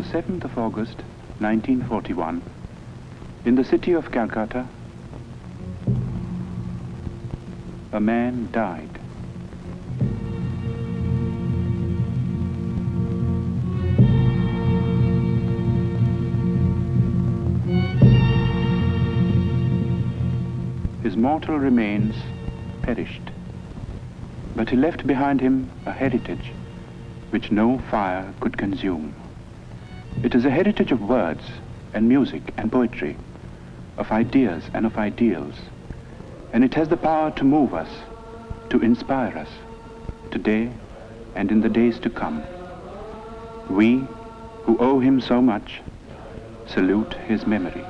the 7th of August, 1941, in the city of Calcutta, a man died. His mortal remains perished, but he left behind him a heritage which no fire could consume. It is a heritage of words and music and poetry, of ideas and of ideals, and it has the power to move us, to inspire us, today and in the days to come. We, who owe him so much, salute his memory.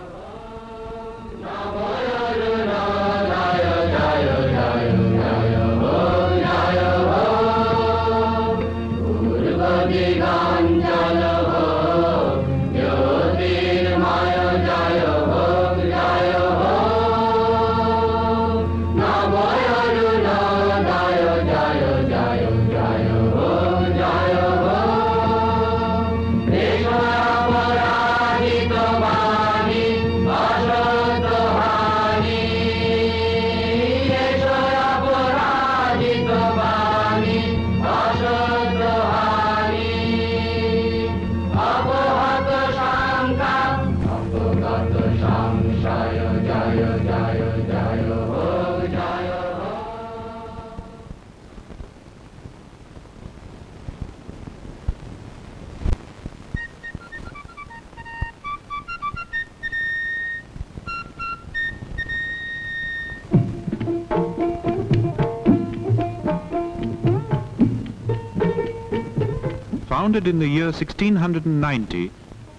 Founded in the year 1690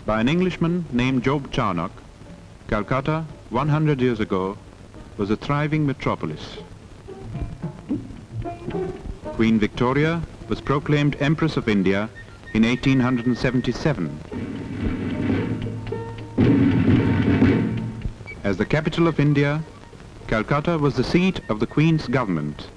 by an Englishman named Job Charnock, Calcutta, 100 years ago, was a thriving metropolis. Queen Victoria was proclaimed Empress of India in 1877. As the capital of India, Calcutta was the seat of the Queen's government.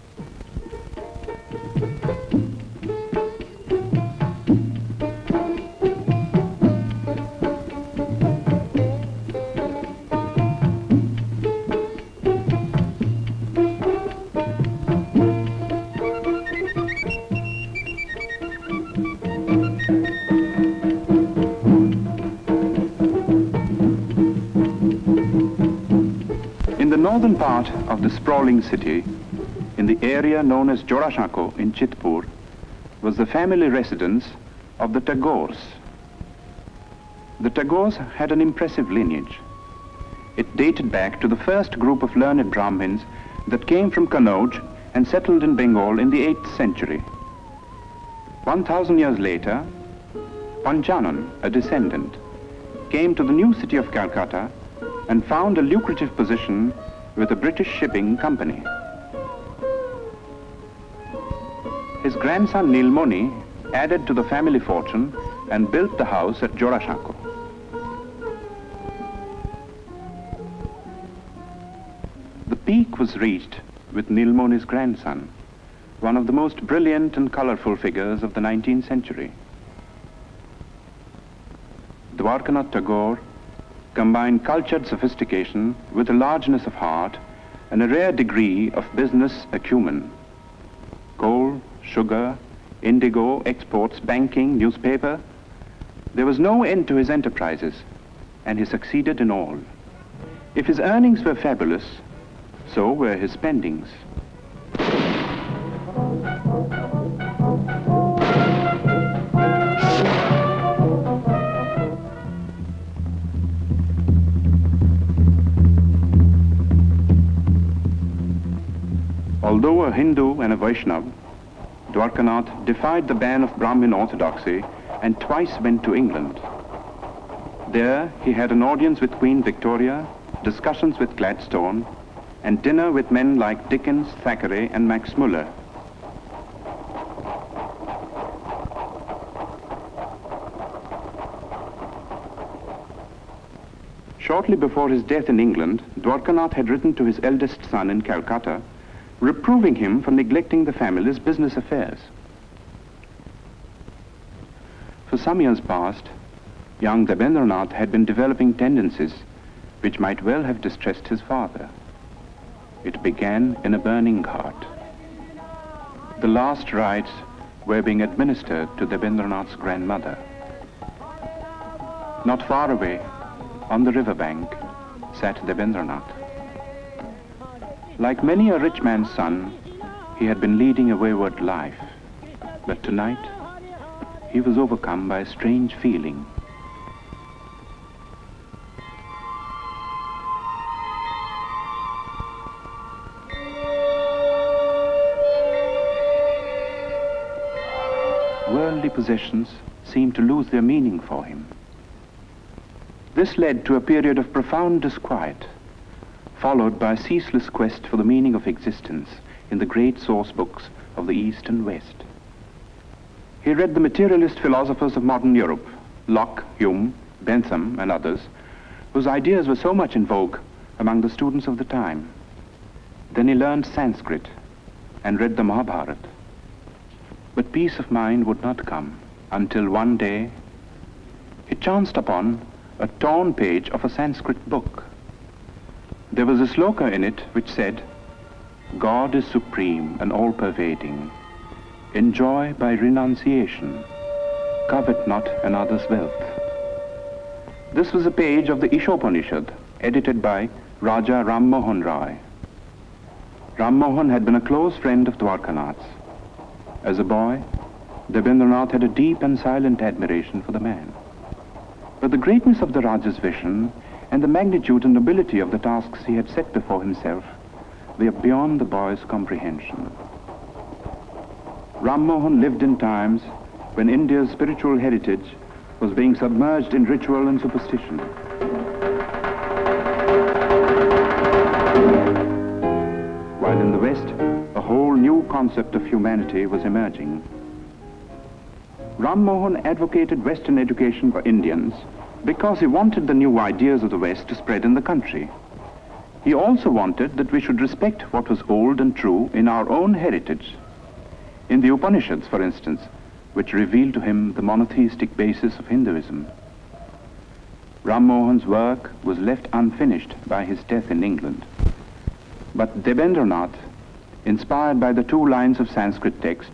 Northern part of the sprawling city, in the area known as Jorashako in Chitpur, was the family residence of the Tagores. The Tagores had an impressive lineage. It dated back to the first group of learned Brahmins that came from Kannauj and settled in Bengal in the 8th century. 1,000 years later, Panchanan, a descendant, came to the new city of Calcutta and found a lucrative position with a British shipping company. His grandson Nilmoni added to the family fortune and built the house at Jorashako. The peak was reached with Nilmoni's grandson, one of the most brilliant and colorful figures of the 19th century. Rabindranath Tagore combined cultured sophistication with a largeness of heart and a rare degree of business acumen. Coal, sugar, indigo, exports, banking, newspaper. There was no end to his enterprises, and he succeeded in all. If his earnings were fabulous, so were his spendings. Although a Hindu and a Vaishnava, Dwarkanath defied the ban of Brahmin orthodoxy and twice went to England. There he had an audience with Queen Victoria, discussions with Gladstone, and dinner with men like Dickens, Thackeray, and Max Muller. Shortly before his death in England, Dwarkanath had written to his eldest son in Calcutta, reproving him for neglecting the family's business affairs. For some years past, young Rabindranath had been developing tendencies which might well have distressed his father. It began in a burning cart. The last rites were being administered to Rabindranath's grandmother. Not far away, on the riverbank, sat Rabindranath. Like many a rich man's son, he had been leading a wayward life, but tonight he was overcome by a strange feeling. Worldly possessions seemed to lose their meaning for him. This led to a period of profound disquiet, followed by a ceaseless quest for the meaning of existence in the great source books of the East and West. He read the materialist philosophers of modern Europe, Locke, Hume, Bentham, and others, whose ideas were so much in vogue among the students of the time. Then he learned Sanskrit and read the Mahabharata. But peace of mind would not come until one day he chanced upon a torn page of a Sanskrit book. There was a sloka in it which said, "God is supreme and all-pervading. Enjoy by renunciation. Covet not another's wealth." This was a page of the Ishopanishad, edited by Raja Ram Mohan Rai. Ram Mohan had been a close friend of Dwarkanath's. As a boy, Rabindranath had a deep and silent admiration for the man. But the greatness of the Raja's vision and the magnitude and nobility of the tasks he had set before himself were beyond the boy's comprehension. Ram Mohan lived in times when India's spiritual heritage was being submerged in ritual and superstition. While in the West, a whole new concept of humanity was emerging. Ram Mohan advocated Western education for Indians because he wanted the new ideas of the West to spread in the country. He also wanted that we should respect what was old and true in our own heritage. In the Upanishads, for instance, which revealed to him the monotheistic basis of Hinduism. Ram Mohan's work was left unfinished by his death in England. But Rabindranath, inspired by the 2 lines of Sanskrit text,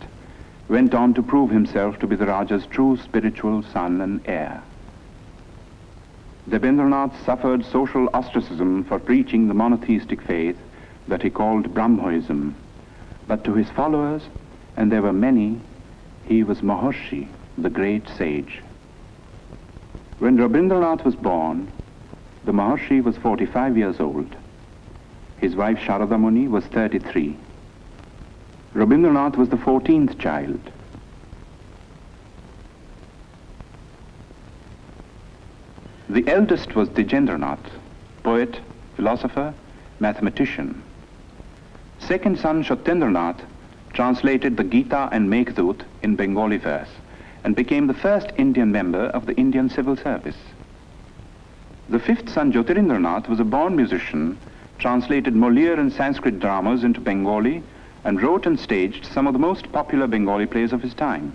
went on to prove himself to be the Raja's true spiritual son and heir. Rabindranath suffered social ostracism for preaching the monotheistic faith that he called Brahmoism, but to his followers, and there were many, he was Maharshi, the great sage. When Rabindranath was born, the Maharshi was 45 years old. His wife Sharada Muni was 33. Rabindranath was the 14th child. The eldest was Dijendranath, poet, philosopher, mathematician. Second son Satyendranath translated the Gita and Meghdut in Bengali verse and became the first Indian member of the Indian Civil Service. The 5th son Jyotirindranath was a born musician, translated Molière and Sanskrit dramas into Bengali, and wrote and staged some of the most popular Bengali plays of his time.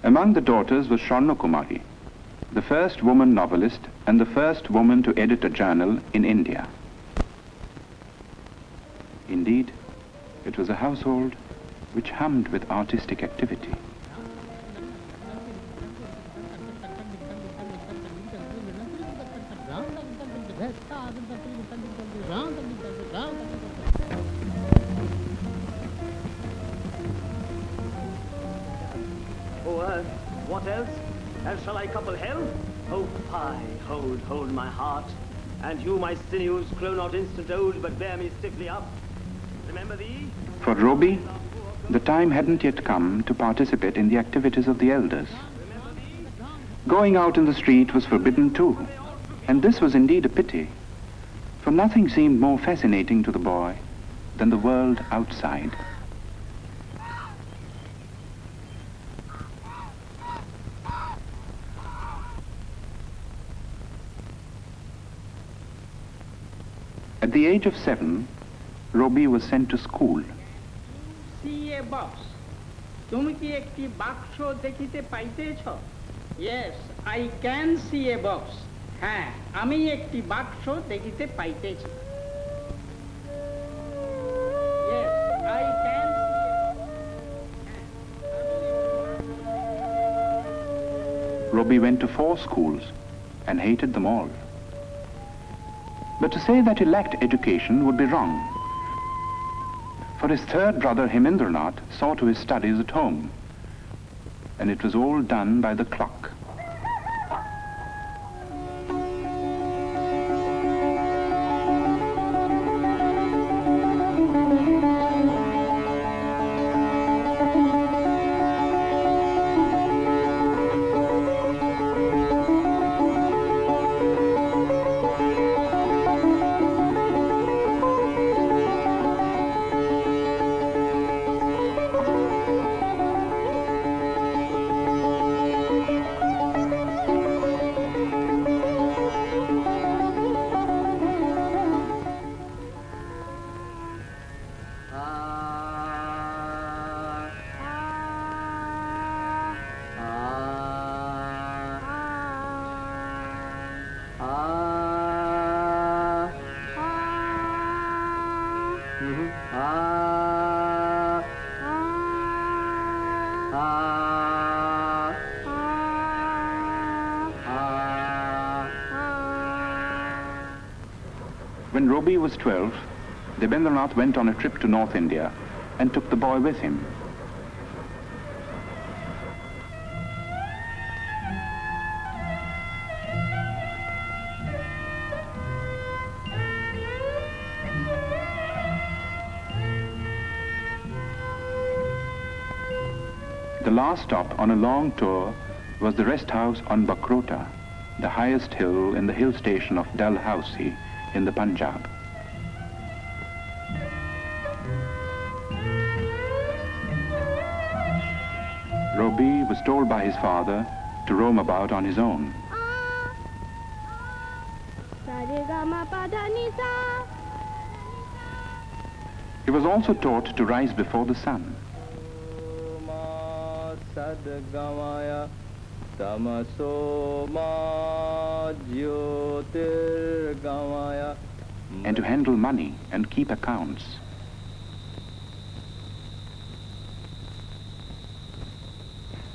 Among the daughters was Sharna Kumari, the first woman novelist and the first woman to edit a journal in India. Indeed, it was a household which hummed with artistic activity. What else? And shall I couple hell? Oh, fie, hold my heart. And you, my sinews, grow not instant old, but bear me stiffly up. Remember thee? For Roby, the time hadn't yet come to participate in the activities of the elders. Going out in the street was forbidden too, and this was indeed a pity, for nothing seemed more fascinating to the boy than the world outside. At the age of 7, Roby was sent to school. See a box. তুমি কি একটি বাক্স দেখিতে পাইতেছ? Yes, I can see a box. হ্যাঁ, আমি একটি বাক্স দেখিতে পাইতেছি। Yes, I can see a box. Robbie went to 4 schools and hated them all. But to say that he lacked education would be wrong. For his third brother Hemendranath saw to his studies at home, and it was all done by the clock. When Robbie was 12, Rabindranath went on a trip to North India and took the boy with him. The last stop on a long tour was the rest house on Bakrota, the highest hill in the hill station of Dalhousie in the Punjab. Robbie was told by his father to roam about on his own. He was also taught to rise before the sun. And to handle money and keep accounts.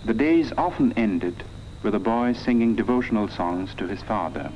The days often ended with a boy singing devotional songs to his father.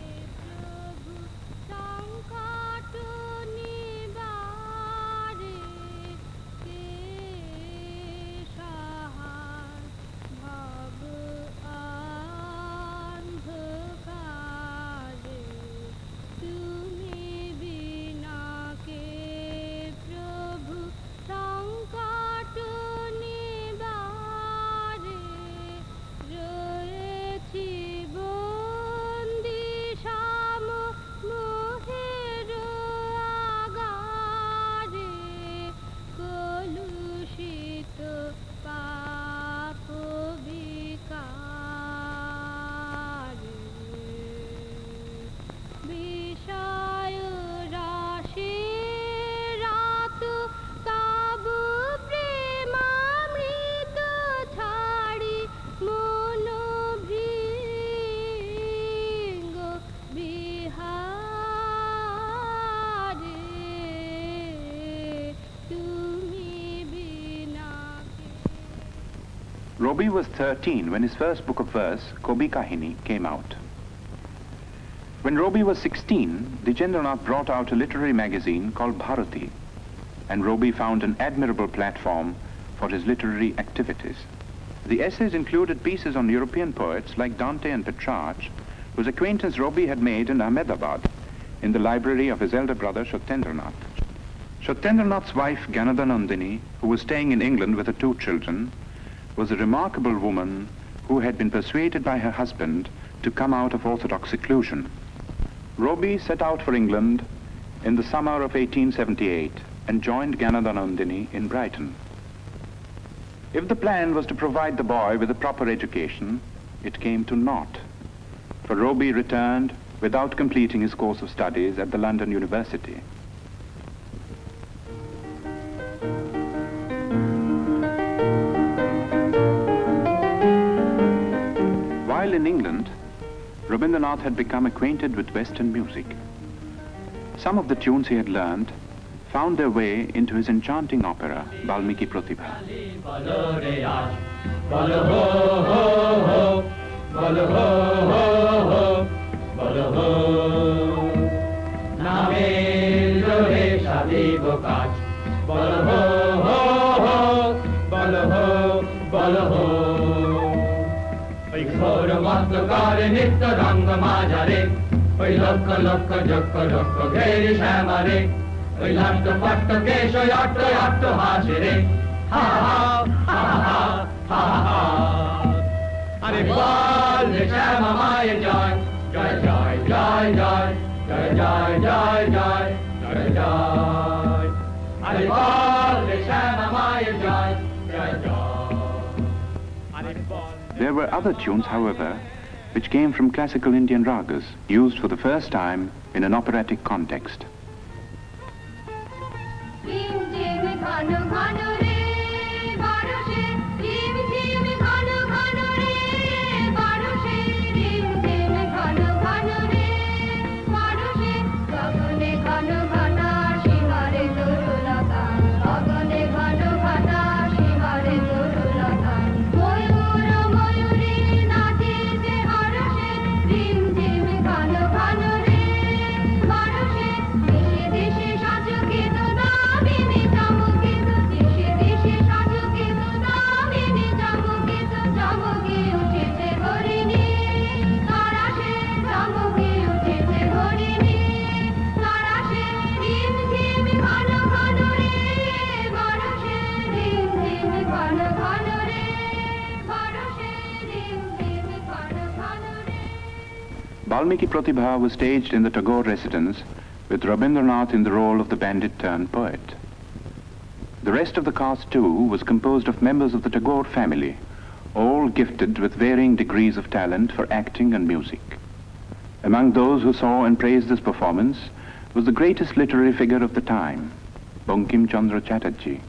Robbie was 13 when his first book of verse, Kobi Kahini, came out. When Robbie was 16, Gitanjali brought out a literary magazine called Bharati, and Robbie found an admirable platform for his literary activities. The essays included pieces on European poets like Dante and Petrarch, whose acquaintance Robbie had made in Ahmedabad, in the library of his elder brother Satyendranath. Satyendranath's wife, Ganadanandini, who was staying in England with her 2 children, was a remarkable woman who had been persuaded by her husband to come out of orthodox seclusion. Robbie set out for England in the summer of 1878 and joined Ganadanandini in Brighton. If the plan was to provide the boy with a proper education, it came to naught, for Robbie returned without completing his course of studies at the London University. While England, Rabindranath had become acquainted with Western music. Some of the tunes he had learned found their way into his enchanting opera, Valmiki Pratibha. There were other tunes, however, which came from classical Indian ragas, used for the first time in an operatic context. Valmiki Pratibha was staged in the Tagore residence with Rabindranath in the role of the bandit-turned-poet. The rest of the cast, too, was composed of members of the Tagore family, all gifted with varying degrees of talent for acting and music. Among those who saw and praised this performance was the greatest literary figure of the time, Bankim Chandra Chatterjee.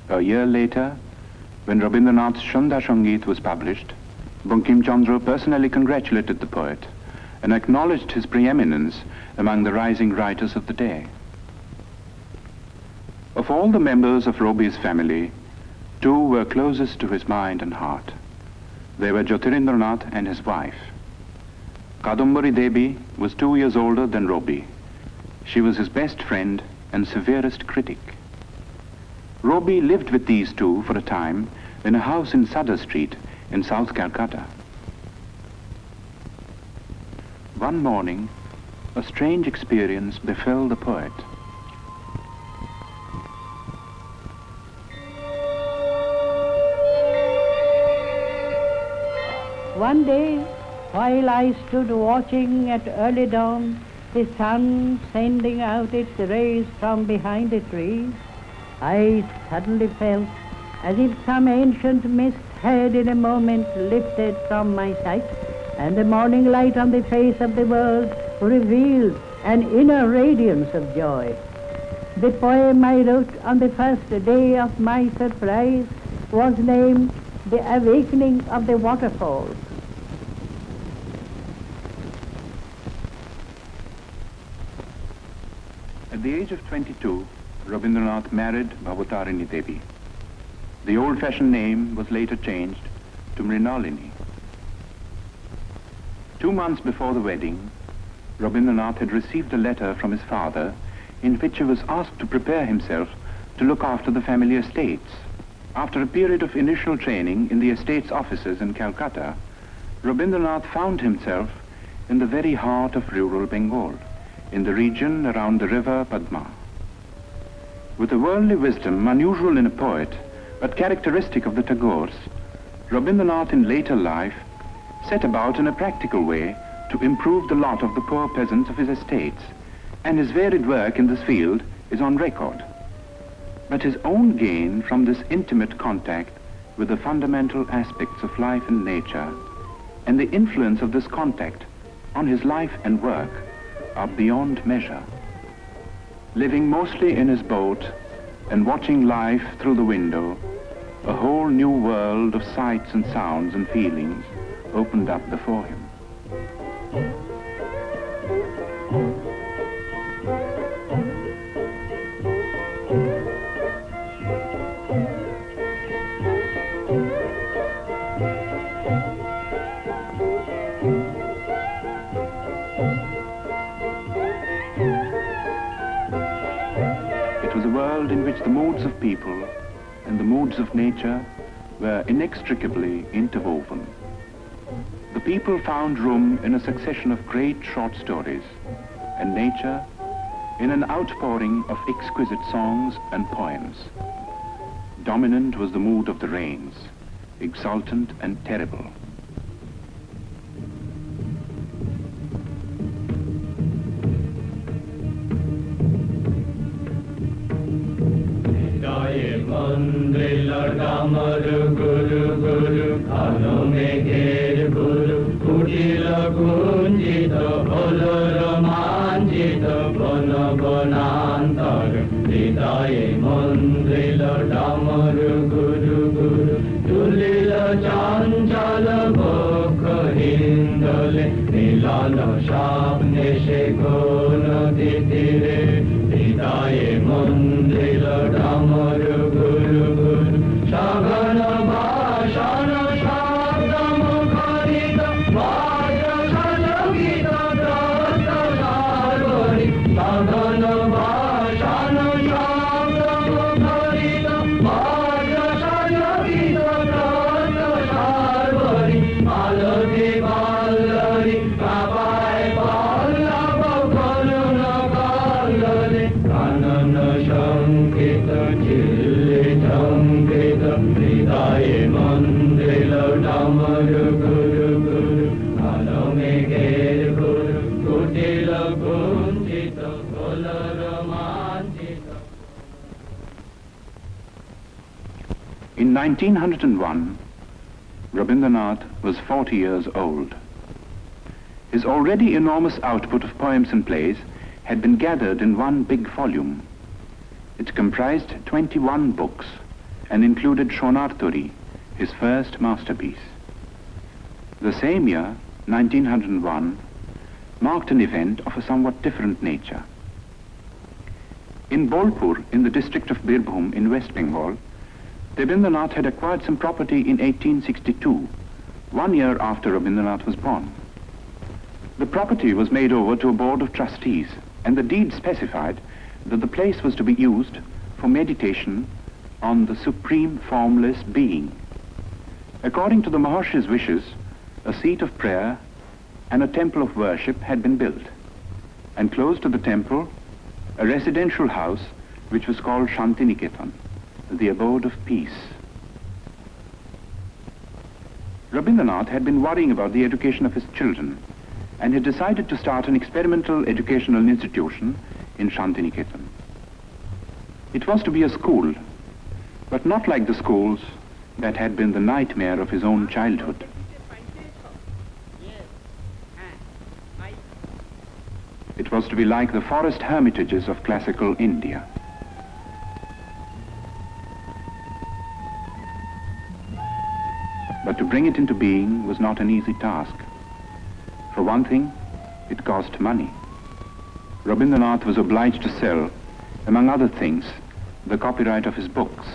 A year later, when Rabindranath's Shandha Sangeet was published, Bankim Chandra personally congratulated the poet and acknowledged his preeminence among the rising writers of the day. Of all the members of Robi's family, two were closest to his mind and heart. They were Jyotirindranath and his wife. Kadambari Devi was 2 years older than Robi. She was his best friend and severest critic. Robi lived with these two for a time in a house in Sadar Street in South Calcutta. One morning, a strange experience befell the poet. One day, while I stood watching at early dawn, the sun sending out its rays from behind the trees, I suddenly felt as if some ancient mist had in a moment lifted from my sight, and the morning light on the face of the world revealed an inner radiance of joy. The poem I wrote on the first day of my surprise was named The Awakening of the Waterfalls. At the age of 22, Rabindranath married Bhavatarini Devi. The old-fashioned name was later changed to Mrinalini. 2 months before the wedding, Rabindranath had received a letter from his father in which he was asked to prepare himself to look after the family estates. After a period of initial training in the estates offices in Calcutta, Rabindranath found himself in the very heart of rural Bengal, in the region around the river Padma. With a worldly wisdom unusual in a poet, but characteristic of the Tagores, Rabindranath in later life set about in a practical way to improve the lot of the poor peasants of his estates, and his varied work in this field is on record. But his own gain from this intimate contact with the fundamental aspects of life and nature, and the influence of this contact on his life and work, are beyond measure. Living mostly in his boat and watching life through the window, a whole new world of sights and sounds and feelings opened up before him. It was a world in which the moods of people and the moods of nature were inextricably interwoven. The people found room in a succession of great short stories, and nature in an outpouring of exquisite songs and poems. Dominant was the mood of the rains, exultant and terrible. In 1901, Rabindranath was 40 years old. His already enormous output of poems and plays had been gathered in one big volume. It comprised 21 books and included Shonarturi, his first masterpiece. The same year, 1901, marked an event of a somewhat different nature. In Bolpur, in the district of Birbhum in West Bengal, Rabindranath had acquired some property in 1862, 1 year after Rabindranath was born. The property was made over to a board of trustees, and the deed specified that the place was to be used for meditation on the supreme formless being. According to the Maharshi's wishes, a seat of prayer and a temple of worship had been built, and close to the temple, a residential house which was called Shantiniketan, the abode of peace. Rabindranath had been worrying about the education of his children and had decided to start an experimental educational institution in Shantiniketan. It was to be a school, but not like the schools that had been the nightmare of his own childhood. It was to be like the forest hermitages of classical India. But to bring it into being was not an easy task. For one thing, it cost money. Rabindranath was obliged to sell, among other things, the copyright of his books.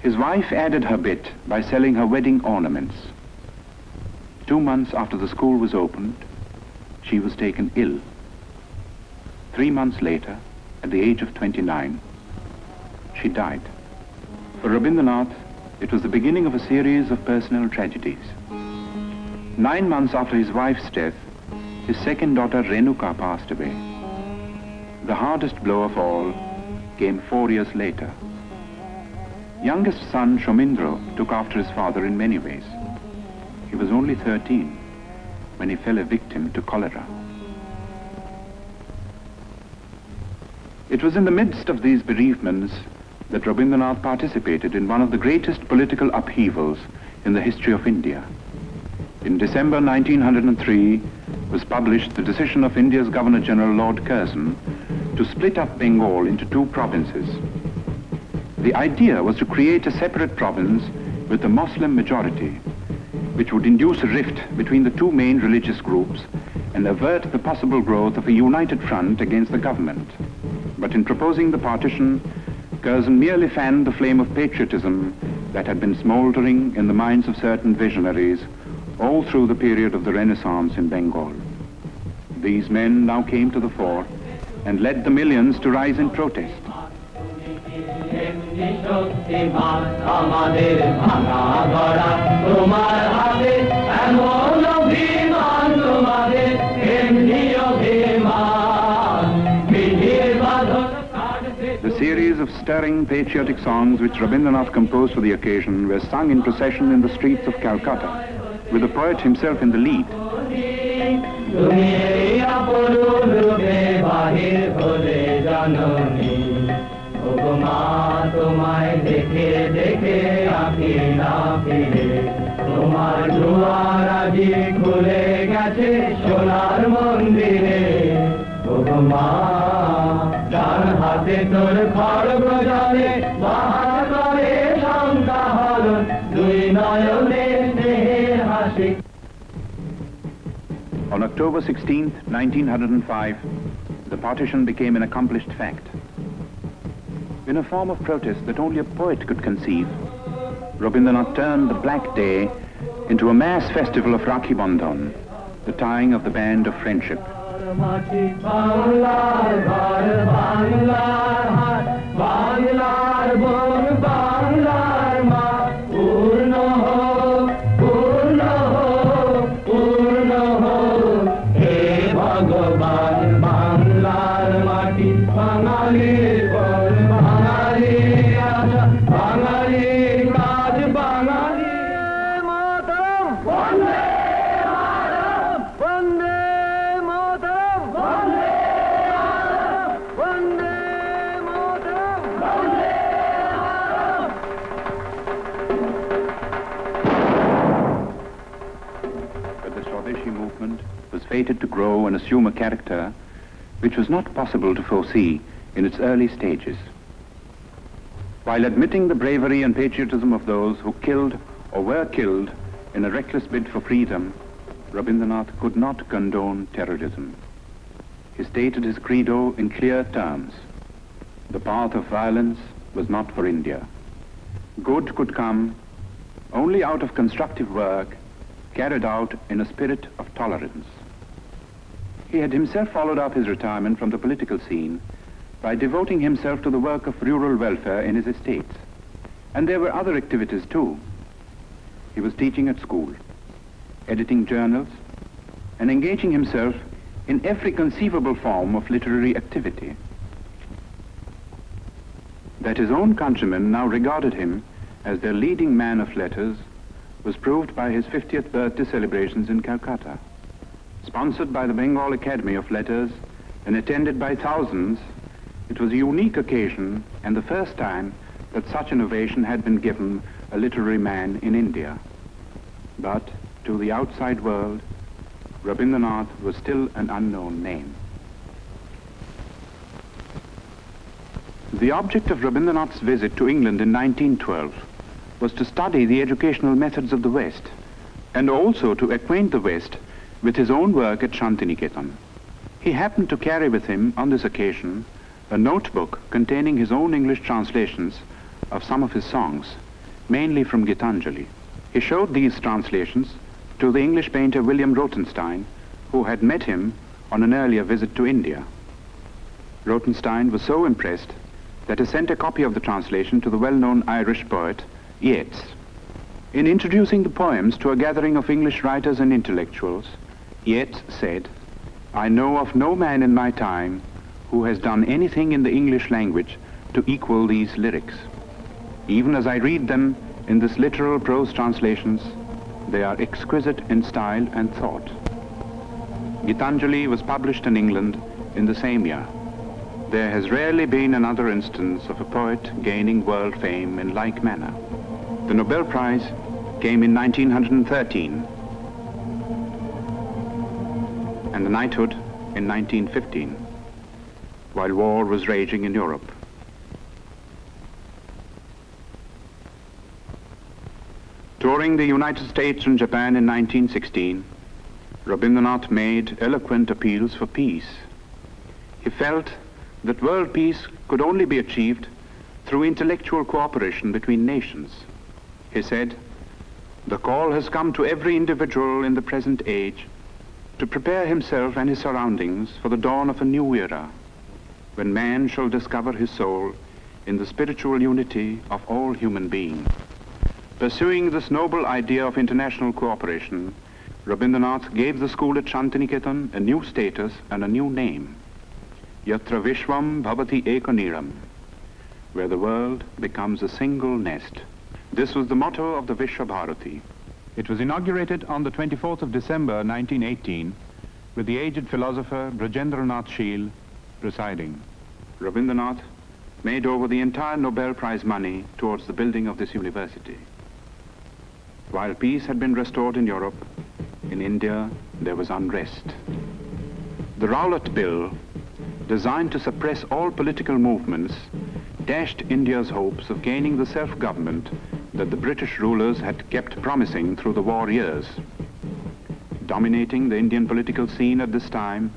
His wife added her bit by selling her wedding ornaments. 2 months after the school was opened, she was taken ill. 3 months later, at the age of 29, she died. For Rabindranath, it was the beginning of a series of personal tragedies. 9 months after his wife's death, his second daughter Renuka passed away. The hardest blow of all came 4 years later. Youngest son Shomindro took after his father in many ways. He was only 13 when he fell a victim to cholera. It was in the midst of these bereavements that Rabindranath participated in one of the greatest political upheavals in the history of India. In December 1903 was published the decision of India's Governor-General Lord Curzon to split up Bengal into 2 provinces. The idea was to create a separate province with a Muslim majority, which would induce a rift between the two main religious groups and avert the possible growth of a united front against the government. But in proposing the partition, Curzon merely fanned the flame of patriotism that had been smouldering in the minds of certain visionaries all through the period of the Renaissance in Bengal. These men now came to the fore and led the millions to rise in protest. The series of stirring patriotic songs which Rabindranath composed for the occasion were sung in procession in the streets of Calcutta, with the poet himself in the lead. On October 16, 1905, the partition became an accomplished fact. In a form of protest that only a poet could conceive, Rabindranath turned the black day into a mass festival of Rakhi Bandhan, the tying of the band of friendship. Fated to grow and assume a character which was not possible to foresee in its early stages. While admitting the bravery and patriotism of those who killed or were killed in a reckless bid for freedom, Rabindranath could not condone terrorism. He stated his credo in clear terms. The path of violence was not for India. Good could come only out of constructive work carried out in a spirit of tolerance. He had himself followed up his retirement from the political scene by devoting himself to the work of rural welfare in his estates. And there were other activities too. He was teaching at school, editing journals, and engaging himself in every conceivable form of literary activity. That his own countrymen now regarded him as their leading man of letters was proved by his 50th birthday celebrations in Calcutta. Sponsored by the Bengal Academy of Letters and attended by thousands, it was a unique occasion and the first time that such an ovation had been given a literary man in India. But to the outside world, Rabindranath was still an unknown name. The object of Rabindranath's visit to England in 1912 was to study the educational methods of the West and also to acquaint the West with his own work at Shantiniketan. He happened to carry with him on this occasion a notebook containing his own English translations of some of his songs, mainly from Gitanjali. He showed these translations to the English painter William Rothenstein, who had met him on an earlier visit to India. Rothenstein was so impressed that he sent a copy of the translation to the well-known Irish poet Yeats. In introducing the poems to a gathering of English writers and intellectuals, Yeats said, "I know of no man in my time who has done anything in the English language to equal these lyrics. Even as I read them in this literal prose translations, they are exquisite in style and thought." Gitanjali was published in England in the same year. There has rarely been another instance of a poet gaining world fame in like manner. The Nobel Prize came in 1913 and the knighthood in 1915, while war was raging in Europe. Touring the United States and Japan in 1916, Rabindranath made eloquent appeals for peace. He felt that world peace could only be achieved through intellectual cooperation between nations. He said, "The call has come to every individual in the present age to prepare himself and his surroundings for the dawn of a new era, when man shall discover his soul in the spiritual unity of all human beings." Pursuing this noble idea of international cooperation, Rabindranath gave the school at Shantiniketan a new status and a new name, Yatra Visva-Bharati Ekaniram, where the world becomes a single nest. This was the motto of the Visva-Bharati. It was inaugurated on the 24th of December 1918 with the aged philosopher Brajendranath Tagore presiding. Rabindranath made over the entire Nobel Prize money towards the building of this university. While peace had been restored in Europe, in India there was unrest. The Laureate bill, designed to suppress all political movements, dashed India's hopes of gaining the self-government that the British rulers had kept promising through the war years. Dominating the Indian political scene at this time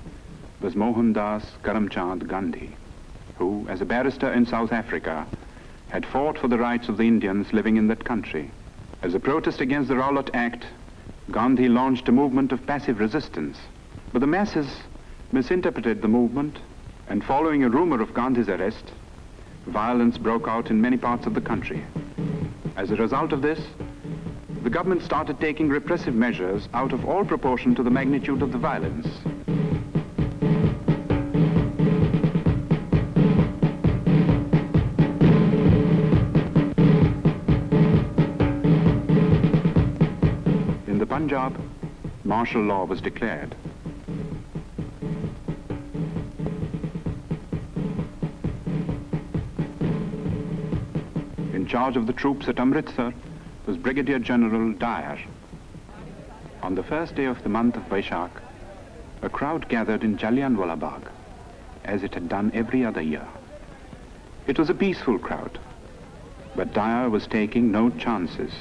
was Mohandas Karamchand Gandhi, who, as a barrister in South Africa, had fought for the rights of the Indians living in that country. As a protest against the Laureate Act, Gandhi launched a movement of passive resistance. But the masses misinterpreted the movement, and following a rumor of Gandhi's arrest, violence broke out in many parts of the country. As a result of this, the government started taking repressive measures out of all proportion to the magnitude of the violence. In the Punjab, martial law was declared. In charge of the troops at Amritsar was Brigadier General Dyer. On the first day of the month of Vaishak, a crowd gathered in Jallianwala Bagh, as it had done every other year. It was a peaceful crowd, but Dyer was taking no chances.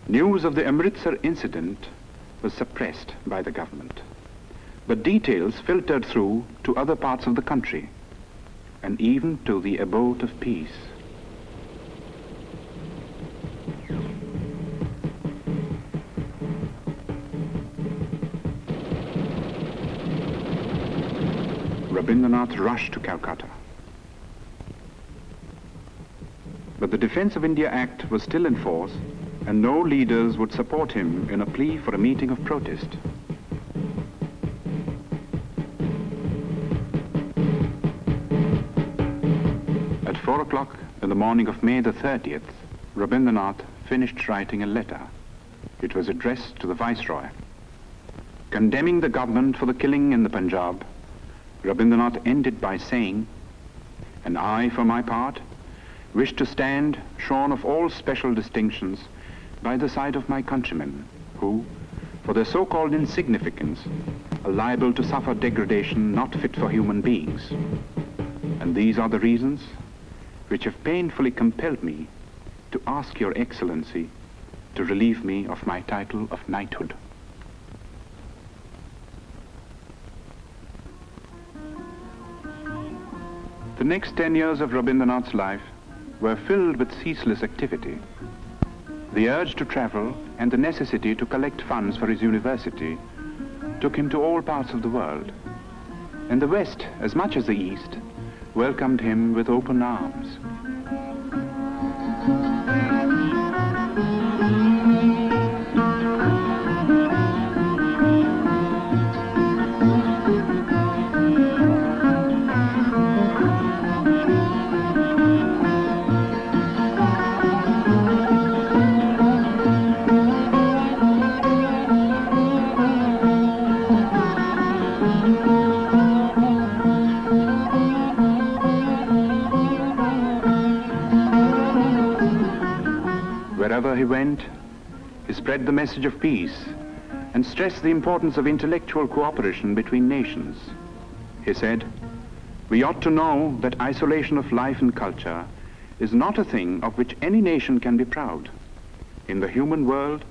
News of the Amritsar incident was suppressed by the government, but details filtered through to other parts of the country, and even to the abode of peace. Rabindranath rushed to Calcutta. But the Defence of India Act was still in force, and no leaders would support him in a plea for a meeting of protest. At 4 o'clock in the morning of May the 30th, Rabindranath finished writing a letter. It was addressed to the Viceroy. Condemning the government for the killing in the Punjab, Rabindranath ended by saying, "And I, for my part, wish to stand shorn of all special distinctions by the side of my countrymen, who, for their so-called insignificance, are liable to suffer degradation not fit for human beings. And these are the reasons which have painfully compelled me to ask your Excellency to relieve me of my title of knighthood." The next 10 years of Rabindranath's life were filled with ceaseless activity. The urge to travel and the necessity to collect funds for his university took him to all parts of the world, and the West, as much as the East, welcomed him with open arms. Wherever he went, he spread the message of peace and stressed the importance of intellectual cooperation between nations. He said, "We ought to know that isolation of life and culture is not a thing of which any nation can be proud. In the human world,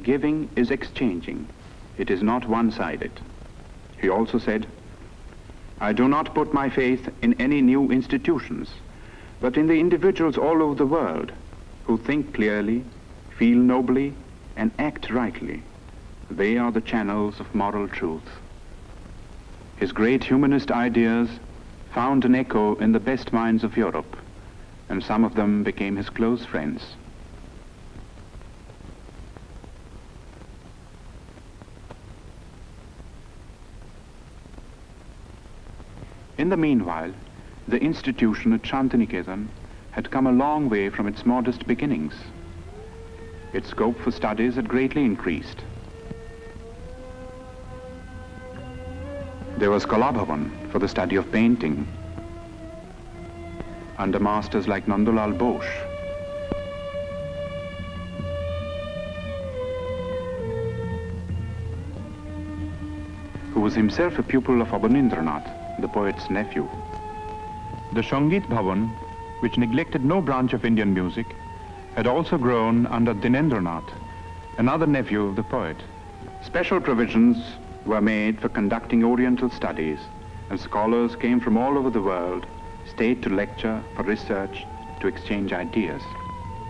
giving is exchanging. It is not one-sided." He also said, "I do not put my faith in any new institutions, but in the individuals all over the world who think clearly, feel nobly, and act rightly. They are the channels of moral truth." His great humanist ideas found an echo in the best minds of Europe, and some of them became his close friends. In the meanwhile, the institution at Shantiniketan had come a long way from its modest beginnings. Its scope for studies had greatly increased. There was Kala Bhavan for the study of painting, under masters like Nandulal Bose. Who was himself a pupil of Rabindranath, the poet's nephew. The Sangeet Bhavan, which neglected no branch of Indian music, had also grown under Dinendranath, another nephew of the poet. Special provisions were made for conducting Oriental studies, and scholars came from all over the world, stayed to lecture, for research, to exchange ideas.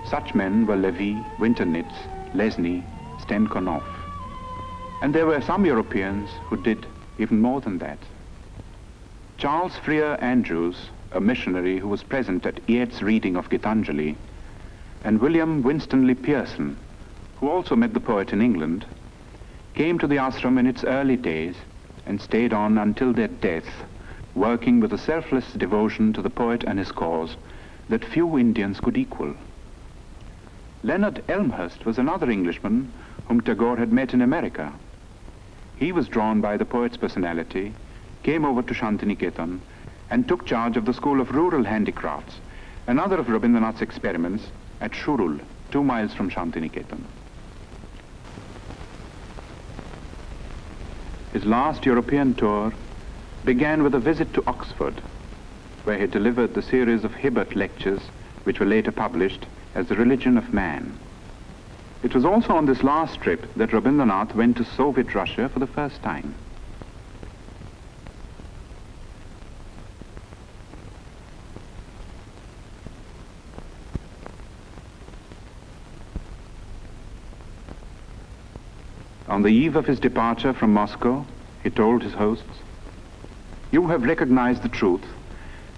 Such men were Levy, Winternitz, Lesny, Stenkonov. And there were some Europeans who did even more than that. Charles Freer Andrews, a missionary who was present at Yeats's reading of Gitanjali, and William Winstanley Pearson, who also met the poet in England, came to the ashram in its early days and stayed on until their death, working with a selfless devotion to the poet and his cause that few Indians could equal. Leonard Elmhurst was another Englishman whom Tagore had met in America. He was drawn by the poet's personality, came over to Shantiniketan, and took charge of the School of Rural Handicrafts, another of Rabindranath's experiments at Shurul, 2 miles from Shantiniketan. His last European tour began with a visit to Oxford, where he delivered the series of Hibbert lectures, which were later published as The Religion of Man. It was also on this last trip that Rabindranath went to Soviet Russia for the first time. On the eve of his departure from Moscow, he told his hosts, "You have recognized the truth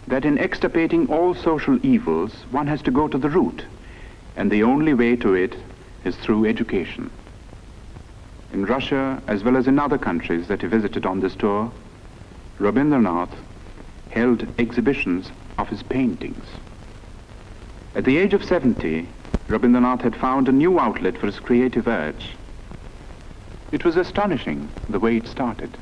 that in extirpating all social evils, one has to go to the root, and the only way to it is through education." In Russia, as well as in other countries that he visited on this tour, Rabindranath held exhibitions of his paintings. At the age of 70, Rabindranath had found a new outlet for his creative urge. It was astonishing the way it started.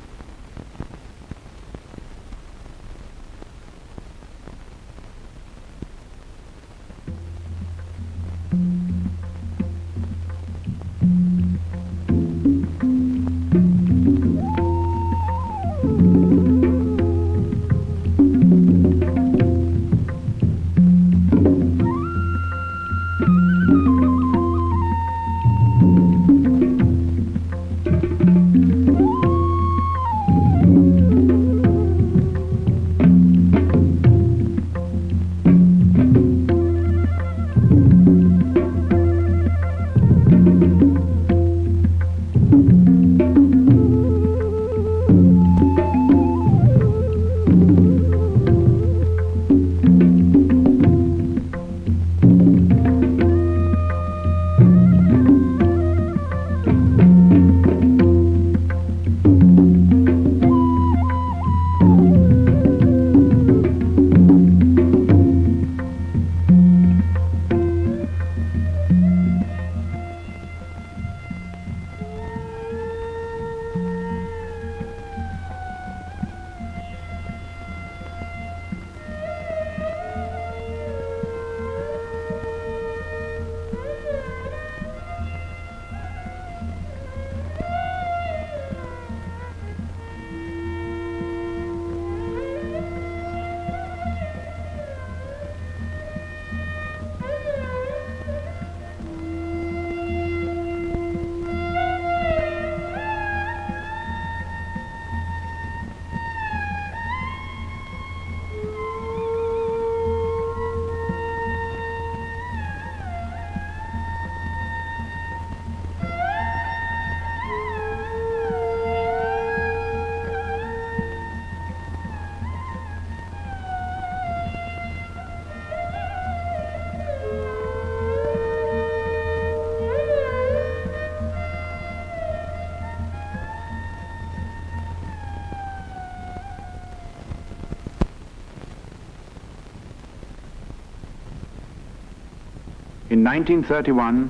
In 1931,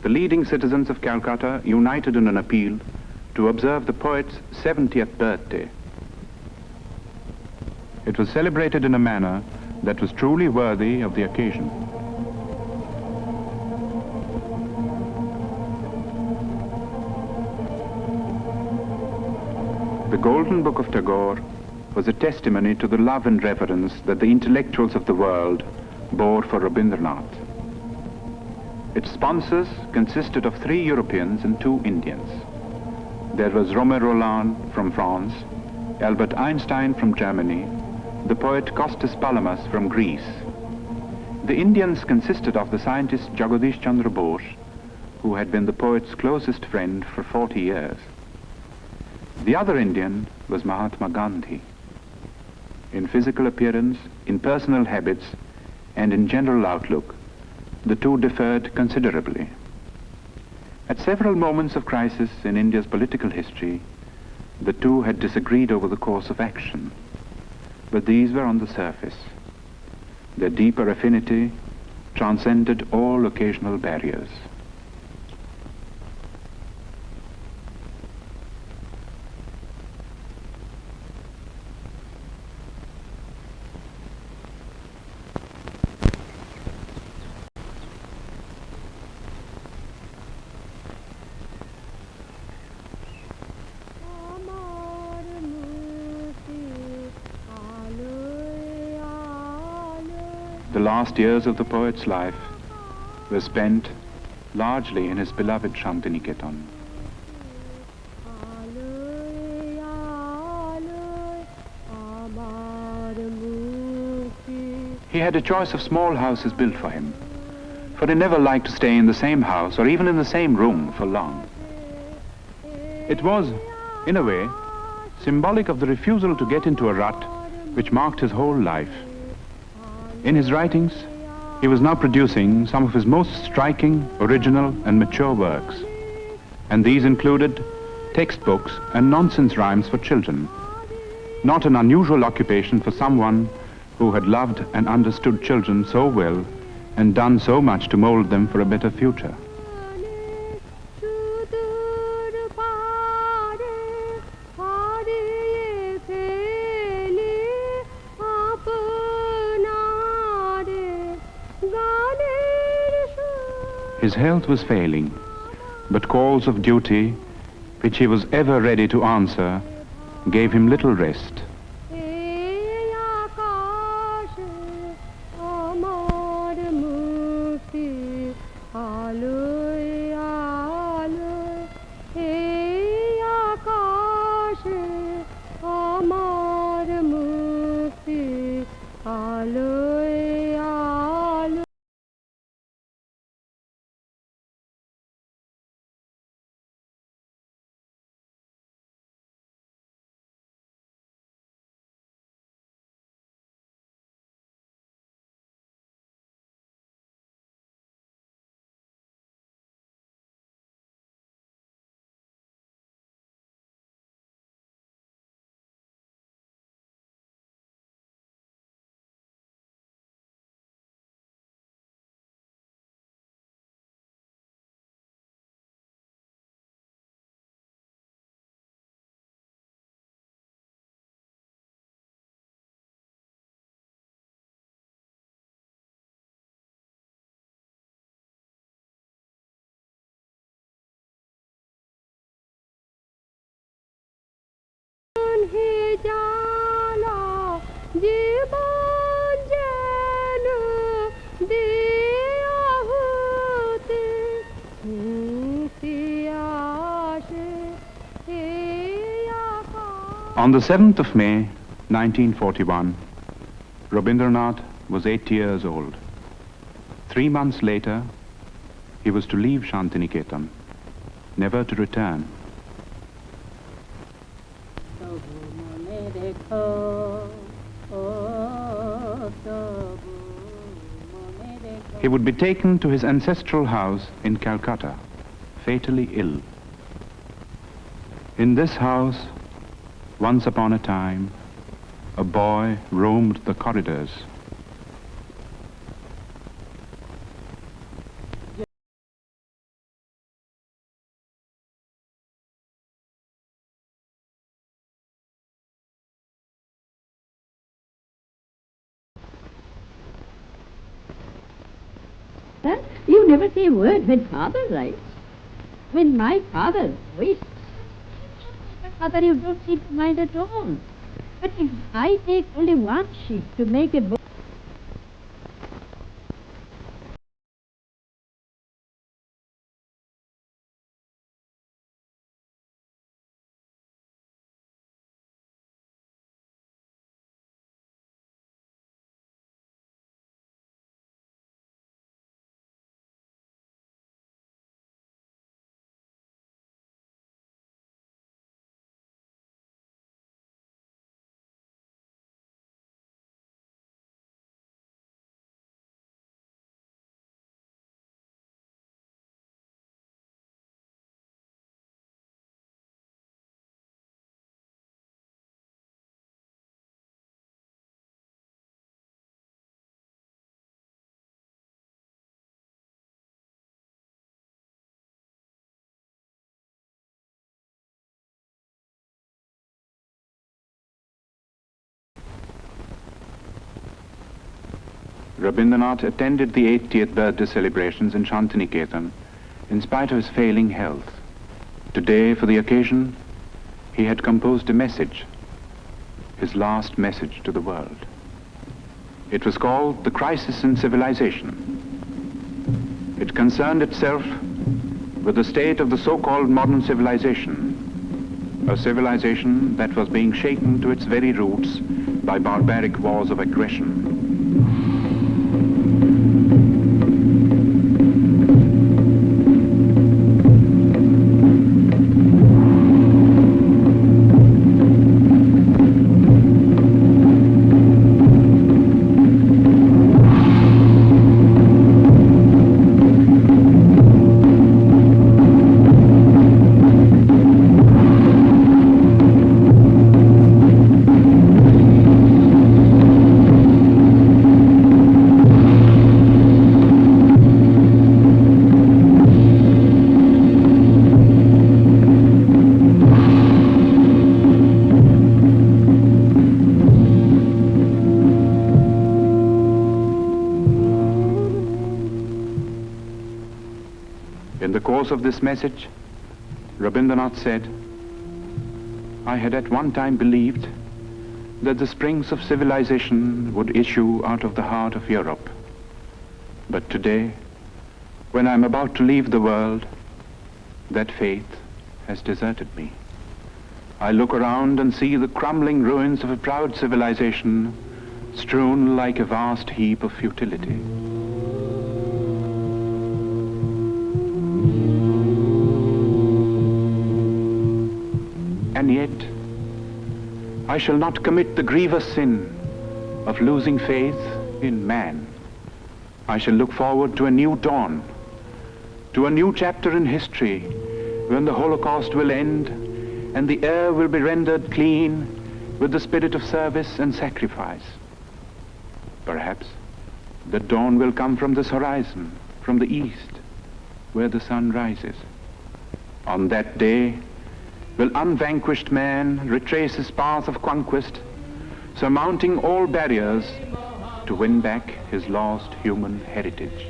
the leading citizens of Calcutta united in an appeal to observe the poet's 70th birthday. It was celebrated in a manner that was truly worthy of the occasion. The Golden Book of Tagore was a testimony to the love and reverence that the intellectuals of the world bore for Rabindranath. Its sponsors consisted of 3 Europeans and 2 Indians. There was Romain Rolland from France, Albert Einstein from Germany, the poet Costas Palamas from Greece. The Indians consisted of the scientist Jagadish Chandra Bose, who had been the poet's closest friend for 40 years. The other Indian was Mahatma Gandhi. In physical appearance, in personal habits, and in general outlook, the two differed considerably. At several moments of crisis in India's political history, the two had disagreed over the course of action, but these were on the surface. Their deeper affinity transcended all occasional barriers. The last years of the poet's life were spent largely in his beloved Shantiniketan. He had a choice of small houses built for him, for he never liked to stay in the same house or even in the same room for long. It was, in a way, symbolic of the refusal to get into a rut which marked his whole life. In his writings, he was now producing some of his most striking, original, and mature works. And these included textbooks and nonsense rhymes for children. Not an unusual occupation for someone who had loved and understood children so well and done so much to mold them for a better future. His health was failing, but calls of duty, which he was ever ready to answer, gave him little rest. On the 7th of May, 1941, Rabindranath was 80 years old. 3 months later, he was to leave Shantiniketan, never to return. He would be taken to his ancestral house in Calcutta, fatally ill. In this house, once upon a time, a boy roamed the corridors. you never say a word when father writes. When my father wishes. Father, you don't seem to mind at all. But if I take only one sheet to make a book, Rabindranath attended the 80th birthday celebrations in Shantiniketan in spite of his failing health. Today, for the occasion, he had composed a message, his last message to the world. It was called The Crisis in Civilization. It concerned itself with the state of the so-called modern civilization, a civilization that was being shaken to its very roots by barbaric wars of aggression. Of this message, Rabindranath said, I had at one time believed that the springs of civilization would issue out of the heart of Europe. But today, when I'm about to leave the world, that faith has deserted me. I look around and see the crumbling ruins of a proud civilization strewn like a vast heap of futility. And yet, I shall not commit the grievous sin of losing faith in man. I shall look forward to a new dawn, to a new chapter in history when the Holocaust will end and the air will be rendered clean with the spirit of service and sacrifice. Perhaps the dawn will come from this horizon, from the east, where the sun rises. On that day, will unvanquished man retrace his path of conquest, surmounting all barriers to win back his lost human heritage.